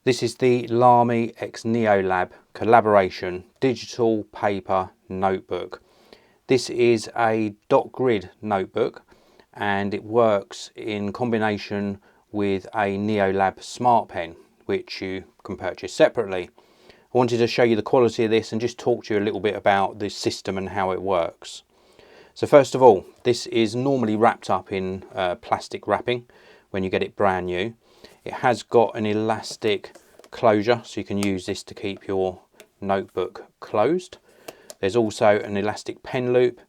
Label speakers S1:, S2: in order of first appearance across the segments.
S1: This is the Lamy x NeoLab collaboration digital paper notebook. This is a dot grid notebook and it works in combination with a NeoLab smart pen, which you can purchase separately. I wanted to show you the quality of this and just talk to you a little bit about the system and how it works. So first of all, this is normally wrapped up in plastic wrapping when you get it brand new. It has got an elastic closure, so you can use this to keep your notebook closed. There's also an elastic pen loop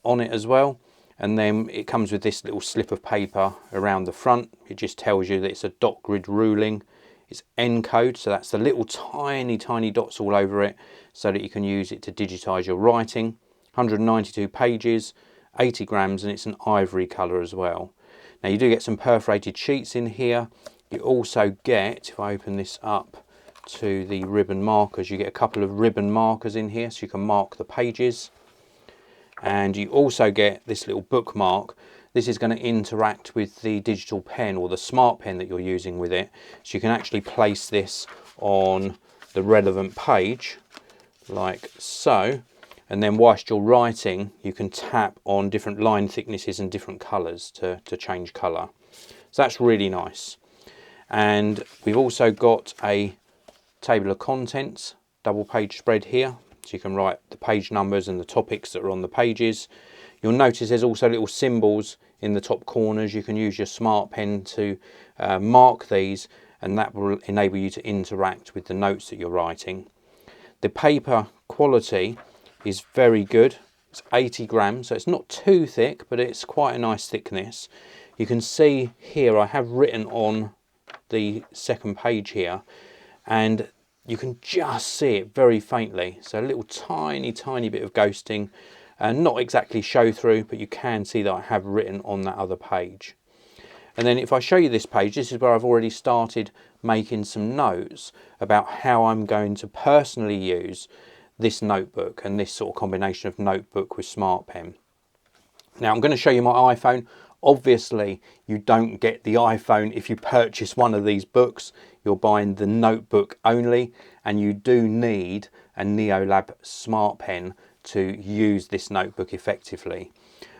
S1: on it as well, and then it comes with this little slip of paper around the front. It just tells you that it's a dot grid ruling. It's ncode, so that's the little tiny dots all over it so that you can use it to digitize your writing. 192 pages, 80 grams, and it's an ivory color as well. Now you do get some perforated sheets in here. You also get, if I open this up to the ribbon markers, you get a couple of ribbon markers in here so you can mark the pages. And you also get this little bookmark. This is going to interact with the digital pen or the smart pen that you're using with it. So you can actually place this on the relevant page like so. And then whilst you're writing, you can tap on different line thicknesses and different colours to change colour. So that's really nice. And we've also got a table of contents, double page spread here. So you can write the page numbers and the topics that are on the pages. You'll notice there's also little symbols in the top corners. You can use your smart pen to mark these, and that will enable you to interact with the notes that you're writing. The paper quality is very good. It's 80 grams, so it's not too thick, but it's quite a nice thickness. You can see here I have written on the second page here, and you can just see it very faintly. So a little tiny bit of ghosting, and not exactly show through, but you can see that I have written on that other page. And then if I show you this page, this is where I've already started making some notes about how I'm going to personally use this notebook and this sort of combination of notebook with smart pen. Now I'm going to show you my iPhone. Obviously you don't get the iPhone if you purchase one of these books. You're buying the notebook only, and you do need a NeoLab smart pen to use this notebook effectively.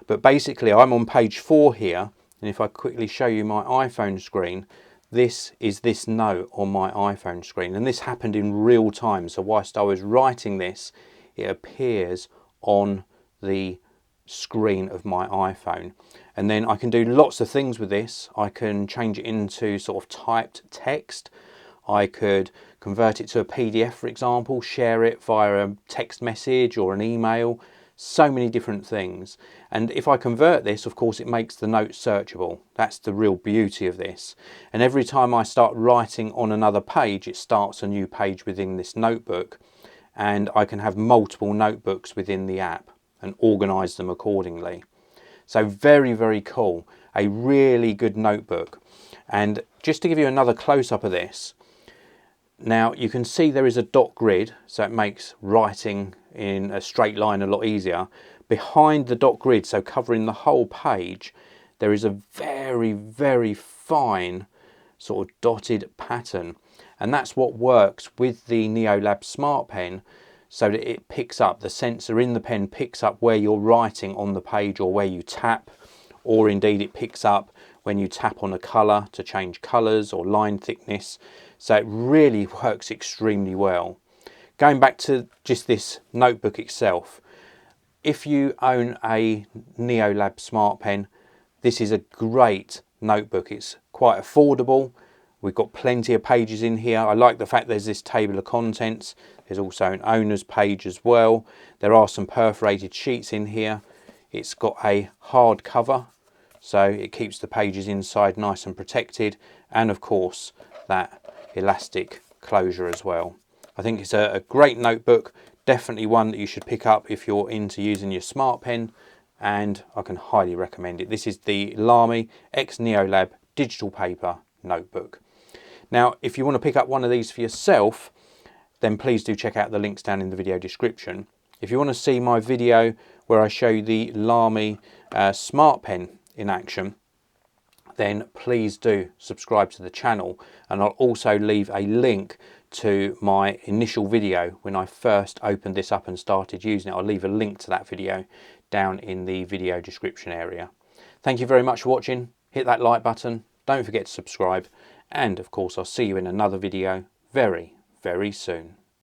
S1: But basically I'm on page 4 here, and if I quickly show you my iPhone screen, this is this note on my iPhone screen, and this happened in real time. So whilst I was writing this, it appears on the screen of my iPhone. And then I can do lots of things with this. I can change it into sort of typed text. I could convert it to a PDF, for example, share it via a text message or an email. So many different things. And if I convert this, of course, it makes the notes searchable. That's the real beauty of this. And every time I start writing on another page, it starts a new page within this notebook, and I can have multiple notebooks within the app and organize them accordingly. So very cool. A really good notebook. And just to give you another close-up of this, now you can see there is a dot grid, so it makes writing in a straight line a lot easier. Behind the dot grid, so covering the whole page, there is a very fine sort of dotted pattern, and that's what works with the NeoLab smart pen, so that it picks up, the sensor in the pen picks up where you're writing on the page or where you tap, or indeed it picks up when you tap on a colour to change colours or line thickness. So it really works extremely well. Going back to just this notebook itself, if you own a NeoLab smart pen, this is a great notebook. It's quite affordable. We've got plenty of pages in here. I like the fact there's this table of contents. There's also an owner's page as well. There are some perforated sheets in here. It's got a hard cover, so it keeps the pages inside nice and protected. And of course, that elastic closure as well. I think it's a great notebook, definitely one that you should pick up if you're into using your smart pen, and I can highly recommend it. This is the Lamy x NeoLab digital paper notebook. Now, if you want to pick up one of these for yourself, then please do check out the links down in the video description. If you want to see my video where I show you the Lamy smart pen in action, then please do subscribe to the channel, and I'll also leave a link to my initial video when I first opened this up and started using it. I'll leave a link to that video down in the video description area. Thank you very much for watching. Hit that like button, don't forget to subscribe, and of course I'll see you in another video very, very soon.